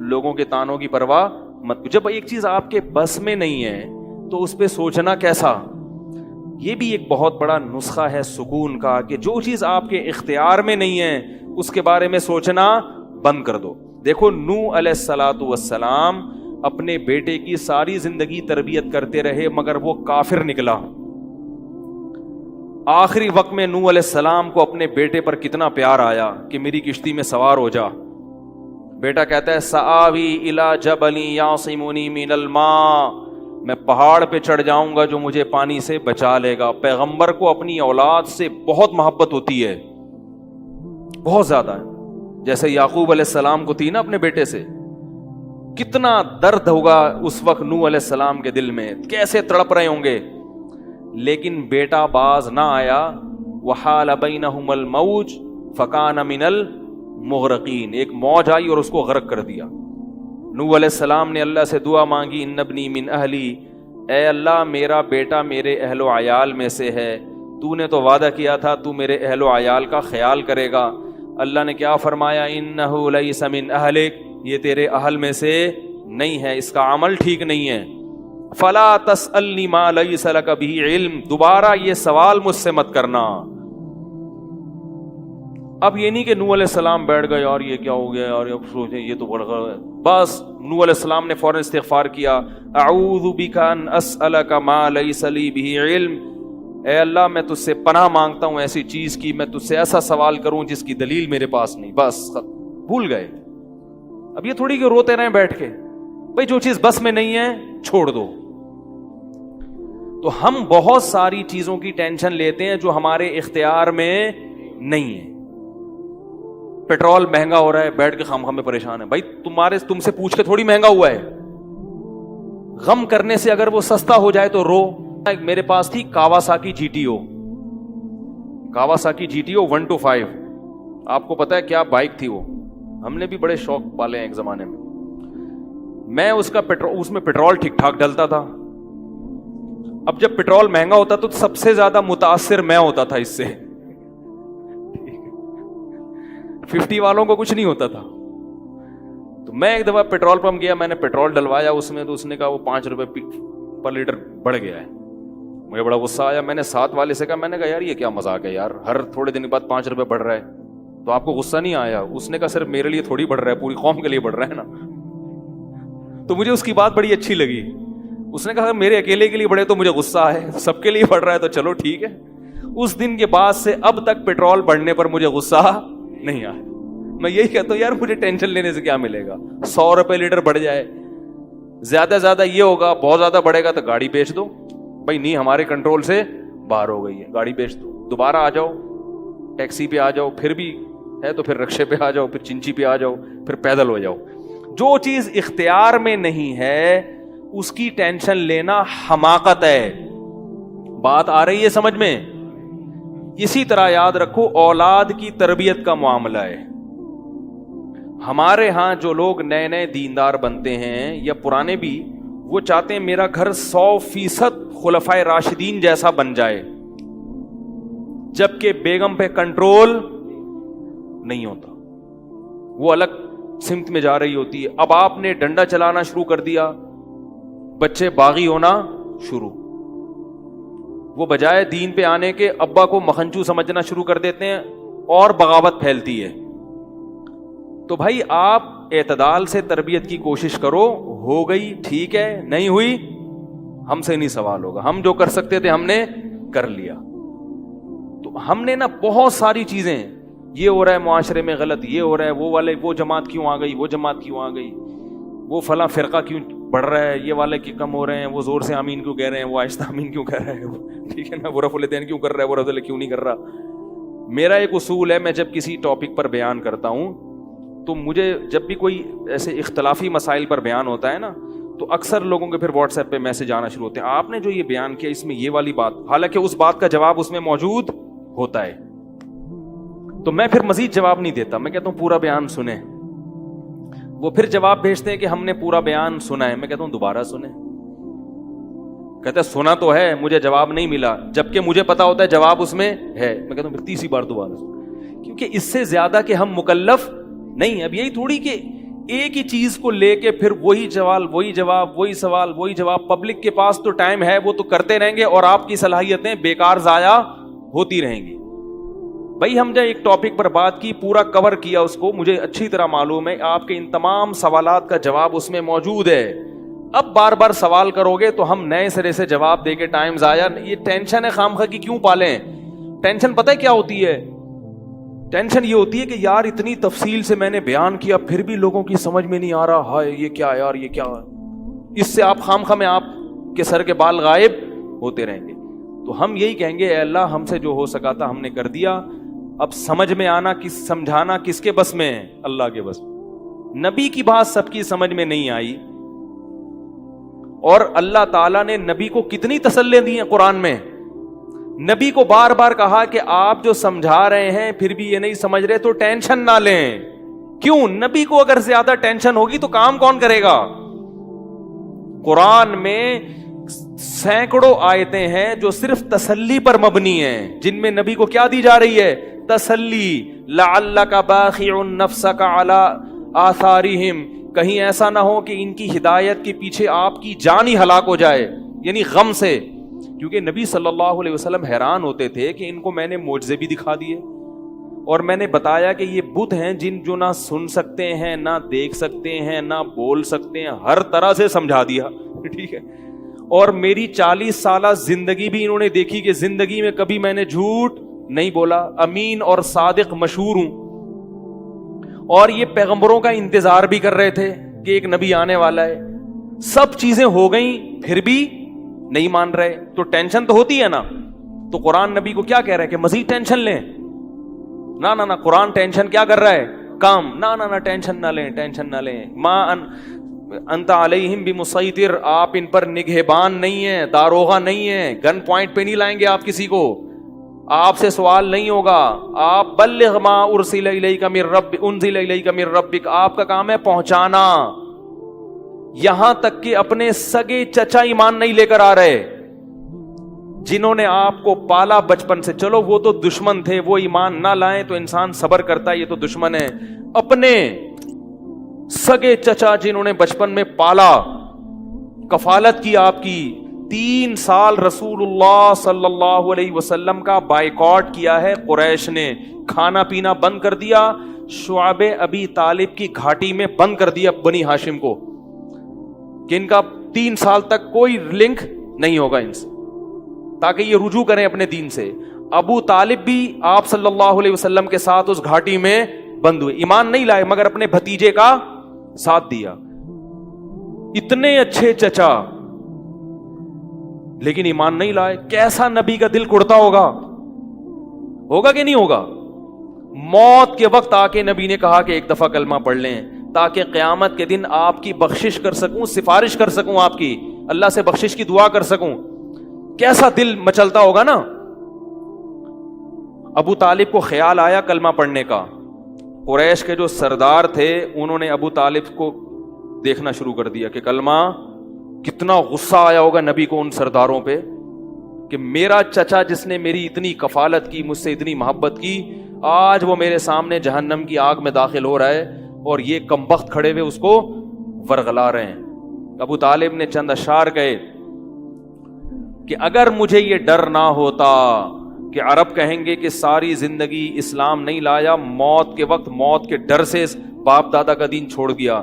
لوگوں کے تانوں کی پرواہ مت. جب ایک چیز آپ کے بس میں نہیں ہے تو اس پہ سوچنا کیسا. یہ بھی ایک بہت بڑا نسخہ ہے سکون کا کہ جو چیز آپ کے اختیار میں نہیں ہے اس کے بارے میں سوچنا بند کر دو. دیکھو نوح علیہ الصلوۃ والسلام اپنے بیٹے کی ساری زندگی تربیت کرتے رہے مگر وہ کافر نکلا. آخری وقت میں نوح علیہ السلام کو اپنے بیٹے پر کتنا پیار آیا کہ میری کشتی میں سوار ہو جا. بیٹا کہتا ہے سآوی الی جبل یعصمنی من الماء, میں پہاڑ پہ چڑھ جاؤں گا جو مجھے پانی سے بچا لے گا. پیغمبر کو اپنی اولاد سے بہت محبت ہوتی ہے, بہت زیادہ ہے. جیسے یعقوب علیہ السلام کو تھی نا اپنے بیٹے سے. کتنا درد ہوگا اس وقت نوح علیہ السلام کے دل میں, کیسے تڑپ رہے ہوں گے. لیکن بیٹا باز نہ آیا. وحال بینہم الموج فکان من المغرقین, ایک موج آئی اور اس کو غرق کر دیا. نوح علیہ السلام نے اللہ سے دعا مانگی ان ابنی من اہلی, اے اللہ میرا بیٹا میرے اہل و عیال میں سے ہے, تو نے تو وعدہ کیا تھا تو میرے اہل و عیال کا خیال کرے گا. اللہ نے کیا فرمایا انہ لیس من اہلک, یہ تیرے اہل میں سے نہیں ہے, اس کا عمل ٹھیک نہیں ہے. فلا تسألنی ما لیس لک بہ علم, دوبارہ یہ سوال مجھ سے مت کرنا. اب یہ نہیں کہ نوح علیہ السلام بیٹھ گئے اور یہ کیا ہو گیا اور اب سوچیں یہ تو بڑھ گیا. بس نوح علیہ السلام نے فوراً استغفار کیا. اعوذ بک ان اسألک ما لیس لی بہ علم, اے اللہ میں تجھ سے پناہ مانگتا ہوں ایسی چیز کی, میں تجھ سے ایسا سوال کروں جس کی دلیل میرے پاس نہیں. بس بھول گئے. اب یہ تھوڑی کہ روتے رہیں بیٹھ کے, بھئی جو چیز بس میں نہیں ہے چھوڑ دو. تو ہم بہت ساری چیزوں کی ٹینشن لیتے ہیں جو ہمارے اختیار میں نہیں ہے. پیٹرول مہنگا ہو رہا ہے, بیٹھ کے خام میں پریشان ہے. بھائی تم سے پوچھ کے تھوڑی مہنگا ہوا ہے. غم کرنے سے اگر وہ سستا ہو جائے تو رو. میرے پاس تھی Kawasaki G T O, Kawasaki G T O 125. آپ کو پتا ہے کیا بائک تھی وہ, ہم نے بھی بڑے شوق پالے ہیں ایک زمانے میں. میں اس میں پیٹرول ٹھیک ٹھاک ڈلتا تھا. اب جب پیٹرول مہنگا ہوتا تو سب سے زیادہ متاثر میں ہوتا تھا اس سے. 50 والوں کو کچھ نہیں ہوتا تھا. تو میں ایک دفعہ پیٹرول پمپ گیا, میں نے پیٹرول ڈلوایا اس میں, تو اس نے کہا وہ 5 روپے پر لیٹر بڑھ گیا ہے. مجھے بڑا غصہ آیا. میں نے ساتھ والے سے کہا, میں نے کہا یار یہ کیا مذاق ہے یار, ہر تھوڑے دن کے بعد 5 روپے بڑھ رہا ہے, تو آپ کو غصہ نہیں آیا؟ اس نے کہا صرف میرے لیے تھوڑی بڑھ رہا ہے, پوری قوم کے لیے بڑھ رہا ہے نا. تو مجھے اس کی بات بڑی اچھی لگی. اس نے کہا میرے اکیلے کے لیے بڑھے تو مجھے غصہ ہے, سب کے لیے بڑھ رہا ہے تو چلو ٹھیک ہے. اس دن کے بعد سے اب تک پیٹرول بڑھنے پر مجھے غصہ نہیں آیا. میں یہی کہتا ہوں یار مجھے ٹینشن لینے سے کیا ملے گا. 100 روپے لیٹر بڑھ جائے, زیادہ زیادہ یہ ہوگا, بہت زیادہ بڑھے گا تو گاڑی بیچ دو. بھائی نہیں ہمارے کنٹرول سے باہر ہو گئی ہے, گاڑی بیچ دو, دوبارہ آ جاؤ, ٹیکسی پہ آ جاؤ, پھر بھی ہے تو پھر رکشے پہ آ جاؤ, پھر چنچی پہ آ جاؤ, پھر پیدل ہو جاؤ. جو چیز اختیار میں نہیں ہے اس کی ٹینشن لینا حماقت ہے. بات آ رہی ہے سمجھ میں؟ اسی طرح یاد رکھو اولاد کی تربیت کا معاملہ ہے. ہمارے ہاں جو لوگ نئے نئے دیندار بنتے ہیں یا پرانے بھی, وہ چاہتے ہیں میرا گھر 100% خلفائے راشدین جیسا بن جائے, جبکہ بیگم پہ کنٹرول نہیں ہوتا, وہ الگ سمت میں جا رہی ہوتی ہے. اب آپ نے ڈنڈا چلانا شروع کر دیا, بچے باغی ہونا شروع. وہ بجائے دین پہ آنے کے ابا کو مکھنچو سمجھنا شروع کر دیتے ہیں اور بغاوت پھیلتی ہے. تو بھائی آپ اعتدال سے تربیت کی کوشش کرو. ہو گئی ٹھیک ہے, نہیں ہوئی ہم سے نہیں سوال ہوگا, ہم جو کر سکتے تھے ہم نے کر لیا. تو ہم نے نا بہت ساری چیزیں, یہ ہو رہا ہے معاشرے میں غلط, یہ ہو رہا ہے, وہ والے وہ جماعت کیوں آ گئی, وہ جماعت کیوں آ گئی, وہ فلاں فرقہ کیوں بڑھ رہا ہے, یہ والے کی کم ہو رہے ہیں, وہ زور سے آمین کیوں کہہ رہے ہیں, وہ آہستہ آمین کیوں کہہ رہے ہیں, ٹھیک ہے نا, وہ رفع الیدین کیوں کر رہا ہے, وہ رفع کیوں نہیں کر رہا. میرا ایک اصول ہے, میں جب کسی ٹاپک پر بیان کرتا ہوں تو مجھے جب بھی کوئی ایسے اختلافی مسائل پر بیان ہوتا ہے نا, تو اکثر لوگوں کے پھر واٹس ایپ پہ میسج آنا شروع ہوتے ہیں, آپ نے جو یہ بیان کیا اس میں یہ والی بات, حالانکہ اس بات کا جواب اس میں موجود ہوتا ہے. تو میں پھر مزید جواب نہیں دیتا, میں کہتا ہوں پورا بیان سنیں. وہ پھر جواب بھیجتے ہیں کہ ہم نے پورا بیان سنا ہے. میں کہتا ہوں دوبارہ سنیں. کہتا ہے سنا تو ہے, مجھے جواب نہیں ملا, جبکہ مجھے پتا ہوتا ہے جواب اس میں ہے. میں کہتا ہوں پھر تیسری بار دوبارہ سنیں, کیونکہ اس سے زیادہ کہ ہم مکلف نہیں. اب یہی تھوڑی کہ ایک ہی چیز کو لے کے پھر وہی سوال وہی جواب وہی سوال وہی جواب. پبلک کے پاس تو ٹائم ہے, وہ تو کرتے رہیں گے اور آپ کی صلاحیتیں بیکار ضائع ہوتی رہیں گی. بھائی ہم نے ایک ٹاپک پر بات کی, پورا کور کیا اس کو, مجھے اچھی طرح معلوم ہے آپ کے ان تمام سوالات کا جواب اس میں موجود ہے. اب بار بار سوال کرو گے تو ہم نئے سرے سے جواب دے کے ٹائم ضائع, یہ ٹینشن ہے خام خواہ کی کیوں پالیں؟ ٹینشن پتہ ہے کیا ہوتی ہے؟ ٹینشن یہ ہوتی ہے کہ یار اتنی تفصیل سے میں نے بیان کیا پھر بھی لوگوں کی سمجھ میں نہیں آ رہا, ہائے یہ کیا یار, یہ کیا. اس سے آپ خام خواہ میں آپ کے سر کے بال غائب ہوتے رہیں گے. تو ہم یہی کہیں گے اے اللہ ہم سے جو ہو سکا تھا ہم نے کر دیا, اب سمجھ میں آنا سمجھانا کس کے بس میں ہے؟ اللہ کے بس. نبی کی بات سب کی سمجھ میں نہیں آئی, اور اللہ تعالیٰ نے نبی کو کتنی تسلیاں دی ہیں قرآن میں. نبی کو بار بار کہا کہ آپ جو سمجھا رہے ہیں پھر بھی یہ نہیں سمجھ رہے تو ٹینشن نہ لیں. کیوں؟ نبی کو اگر زیادہ ٹینشن ہوگی تو کام کون کرے گا؟ قرآن میں سینکڑوں آیتیں ہیں جو صرف تسلی پر مبنی ہیں, جن میں نبی کو کیا دی جا رہی ہے؟ تسلی. لعلک باخع نفسک علی آثارہم, کہیں ایسا نہ ہو کہ ان کی ہدایت کے پیچھے آپ کی جان ہی ہلاک ہو جائے, یعنی غم سے. کیونکہ نبی صلی اللہ علیہ وسلم حیران ہوتے تھے کہ ان کو میں نے معجزے بھی دکھا دیے اور میں نے بتایا کہ یہ بت ہیں جن جو نہ سن سکتے ہیں, نہ دیکھ سکتے ہیں, نہ بول سکتے ہیں, ہر طرح سے سمجھا دیا. ٹھیک ہے, اور میری 40 سالہ زندگی بھی انہوں نے دیکھی کہ زندگی میں کبھی میں نے جھوٹ نہیں بولا, امین اور صادق مشہور ہوں. اور یہ پیغمبروں کا انتظار بھی کر رہے تھے کہ ایک نبی آنے والا ہے. سب چیزیں ہو گئیں پھر بھی نہیں مان رہے, تو ٹینشن تو ہوتی ہے نا. تو قرآن نبی کو کیا کہہ رہا ہے کہ مزید ٹینشن لیں؟ نہ قرآن ٹینشن کیا کر رہا ہے؟ کام. نہ ٹینشن نہ لیں, ٹینشن نہ لیں. ما انت علیہم بمسیطر, آپ ان پر نگہبان نہیں ہیں, داروغہ نہیں ہیں, گن پوائنٹ پہ نہیں لائیں گے آپ کسی کو, آپ سے سوال نہیں ہوگا. آپ بلغ ما ارسل الیک من رب انزل الیک من ربک, آپ کا کام ہے پہنچانا. یہاں تک کہ اپنے سگے چچا ایمان نہیں لے کر آ رہے, جنہوں نے آپ کو پالا بچپن سے. چلو وہ تو دشمن تھے, وہ ایمان نہ لائیں تو انسان صبر کرتا ہے, یہ تو دشمن ہے. اپنے سگے چچا جنہوں نے بچپن میں پالا, کفالت کی آپ کی, 3 سال رسول اللہ صلی اللہ علیہ وسلم کا بائیکاٹ کیا ہے قریش نے, کھانا پینا بند کر دیا, شعب ابی طالب کی گھاٹی میں بند کر دیا بنی ہاشم کو, کہ ان کا 3 سال تک کوئی لنک نہیں ہوگا ان سے, تاکہ یہ رجوع کریں اپنے دین سے. ابو طالب بھی آپ صلی اللہ علیہ وسلم کے ساتھ اس گھاٹی میں بند ہوئے, ایمان نہیں لائے مگر اپنے بھتیجے کا ساتھ دیا. اتنے اچھے چچا لیکن ایمان نہیں لائے. کیسا نبی کا دل کڑتا ہوگا کہ نہیں ہوگا؟ موت کے وقت آ کے نبی نے کہا کہ ایک دفعہ کلمہ پڑھ لیں تاکہ قیامت کے دن آپ کی بخشش کر سکوں, سفارش کر سکوں, آپ کی اللہ سے بخشش کی دعا کر سکوں. کیسا دل مچلتا ہوگا نا. ابو طالب کو خیال آیا کلمہ پڑھنے کا. قریش کے جو سردار تھے انہوں نے ابو طالب کو دیکھنا شروع کر دیا کہ کلمہ, کتنا غصہ آیا ہوگا نبی کو ان سرداروں پہ کہ میرا چچا جس نے میری اتنی کفالت کی, مجھ سے اتنی محبت کی, آج وہ میرے سامنے جہنم کی آگ میں داخل ہو رہا ہے اور یہ کمبخت کھڑے ہوئے اس کو ورغلا رہے ہیں. ابو طالب نے چند اشعار کہے کہ اگر مجھے یہ ڈر نہ ہوتا کہ عرب کہیں گے کہ ساری زندگی اسلام نہیں لایا, موت کے وقت موت کے ڈر سے باپ دادا کا دین چھوڑ دیا,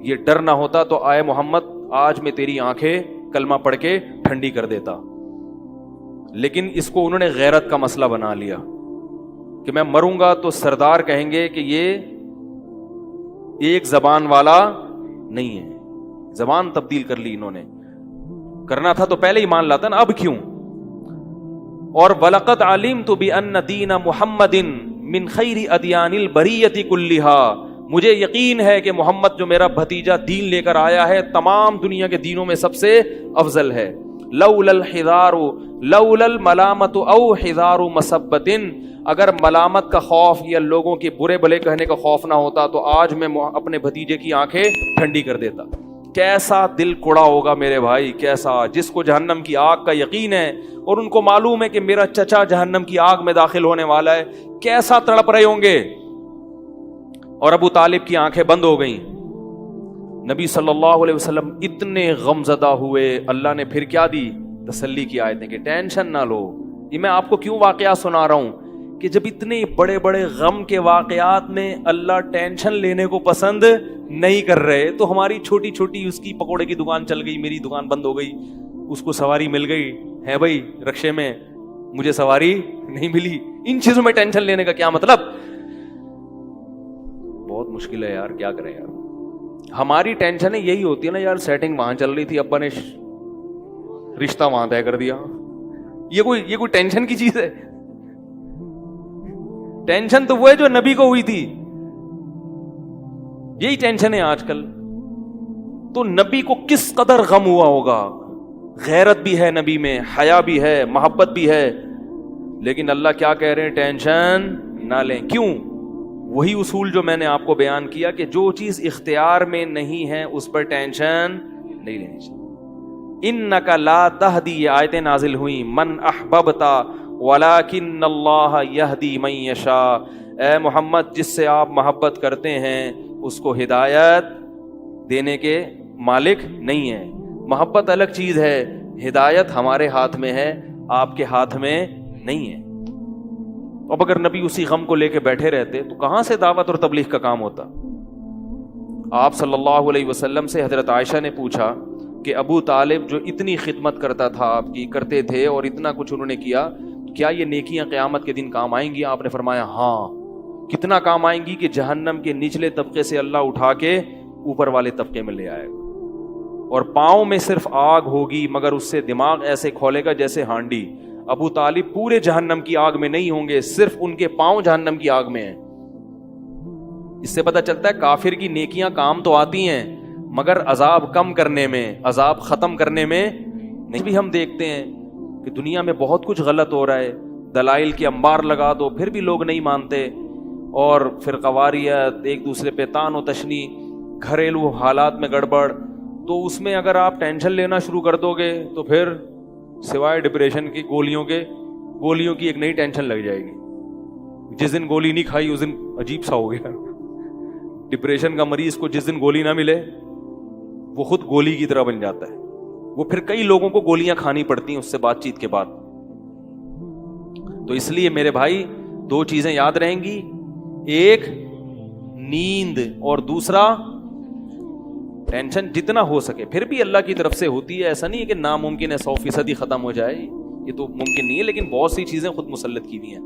یہ ڈر نہ ہوتا تو آئے محمد آج میں تیری آنکھیں کلمہ پڑھ کے ٹھنڈی کر دیتا. لیکن اس کو انہوں نے غیرت کا مسئلہ بنا لیا کہ میں مروں گا تو سردار کہیں گے کہ یہ ایک زبان والا نہیں ہے. زبان تبدیل کر لی انہوں نے, کرنا تھا تو پہلے ہی مان لاتا نا, اب کیوں. اور وَلَقَدْ عَلِمْتُ بِأَنَّ دِينَ مُحَمَّدٍ مِّن خَيْرِ أَدْيَانِ الْبَرِيَّةِ كُلِّهَا, مجھے یقین ہے کہ محمد جو میرا بھتیجا دین لے کر آیا ہے تمام دنیا کے دینوں میں سب سے افضل ہے. لولا الحذار لولا الملامت او حذار مسبت, اگر ملامت کا خوف یا لوگوں کے برے بھلے کہنے کا خوف نہ ہوتا تو آج میں اپنے بھتیجے کی آنکھیں ٹھنڈی کر دیتا. کیسا دل کڑا ہوگا میرے بھائی, کیسا, جس کو جہنم کی آگ کا یقین ہے اور ان کو معلوم ہے کہ میرا چچا جہنم کی آگ میں داخل ہونے والا ہے, کیسا تڑپ رہے ہوں گے. اور ابو طالب کی آنکھیں بند ہو گئیں. نبی صلی اللہ علیہ وسلم اتنے غمزدہ ہوئے. اللہ نے پھر کیا دی؟ تسلی کی آیتیں کہ ٹینشن نہ لو. یہ میں آپ کو کیوں واقعات سنا رہا ہوں کہ جب اتنے بڑے بڑے غم کے واقعات میں اللہ ٹینشن لینے کو پسند نہیں کر رہے, تو ہماری چھوٹی چھوٹی, اس کی پکوڑے کی دکان چل گئی, میری دکان بند ہو گئی, اس کو سواری مل گئی ہے بھائی رکشے میں, مجھے سواری نہیں ملی, ان چیزوں میں ٹینشن لینے کا کیا مطلب؟ بہت مشکل ہے یار, کیا کریں یار. ہماری ٹینشن یہی ہوتی ہے نا یار, سیٹنگ وہاں چل رہی تھی, ابا نے رشتہ وہاں طے کر دیا. یہ کوئی ٹینشن کی چیز ہے؟ ٹینشن تو وہ ہے جو نبی کو ہوئی تھی. یہی ٹینشن ہے آج کل. تو نبی کو کس قدر غم ہوا ہوگا. غیرت بھی ہے نبی میں, حیا بھی ہے, محبت بھی ہے, لیکن اللہ کیا کہہ رہے ہیں؟ ٹینشن نہ لیں. کیوں؟ وہی اصول جو میں نے آپ کو بیان کیا کہ جو چیز اختیار میں نہیں ہے اس پر ٹینشن نہیں لینی چاہیے. انک لا تہدی, یہ آیتیں نازل ہوئیں, من احببت ولکن اللہ یہدی من یشاء. اے محمد, جس سے آپ محبت کرتے ہیں اس کو ہدایت دینے کے مالک نہیں ہیں. محبت الگ چیز ہے, ہدایت ہمارے ہاتھ میں ہے, آپ کے ہاتھ میں نہیں ہے. اب اگر نبی اسی غم کو لے کے بیٹھے رہتے تو کہاں سے دعوت اور تبلیغ کا کام ہوتا؟ آپ صلی اللہ علیہ وسلم سے حضرت عائشہ نے پوچھا کہ ابو طالب جو اتنی خدمت کرتا تھا, آپ کی کرتے تھے, اور اتنا کچھ انہوں نے کیا, کیا یہ نیکیاں قیامت کے دن کام آئیں گی؟ آپ نے فرمایا ہاں. کتنا کام آئیں گی کہ جہنم کے نچلے طبقے سے اللہ اٹھا کے اوپر والے طبقے میں لے آئے گا, اور پاؤں میں صرف آگ ہوگی مگر اس سے دماغ ایسے کھولے گا جیسے ہانڈی. ابو طالب پورے جہنم کی آگ میں نہیں ہوں گے, صرف ان کے پاؤں جہنم کی آگ میں ہیں. اس سے پتہ چلتا ہے کافر کی نیکیاں کام تو آتی ہیں مگر عذاب کم کرنے میں, عذاب ختم کرنے میں نہیں. بھی ہم دیکھتے ہیں کہ دنیا میں بہت کچھ غلط ہو رہا ہے, دلائل کے انبار لگا دو پھر بھی لوگ نہیں مانتے, اور فرقواریت, ایک دوسرے پہ تان و تشنی, گھریلو حالات میں گڑبڑ. تو اس میں اگر آپ ٹینشن لینا شروع کر دو گے تو پھر سوائے ڈپریشن کی گولیوں کی ایک نئی ٹینشن لگ جائے گی. جس دن گولی نہیں کھائی اس دن عجیب سا ہو گیا. ڈپریشن کا مریض کو جس دن گولی نہ ملے وہ خود گولی کی طرح بن جاتا ہے, وہ پھر کئی لوگوں کو گولیاں کھانی پڑتی ہیں اس سے بات چیت کے بعد. تو اس لیے میرے بھائی دو چیزیں یاد رہیں گی, ایک نیند اور دوسرا ٹینشن. جتنا ہو سکے, پھر بھی اللہ کی طرف سے ہوتی ہے, ایسا نہیں ہے کہ ناممکن ہے 100% ہی ختم ہو جائے, یہ تو ممکن نہیں ہے, لیکن بہت سی چیزیں خود مسلط کی ہوئی ہیں.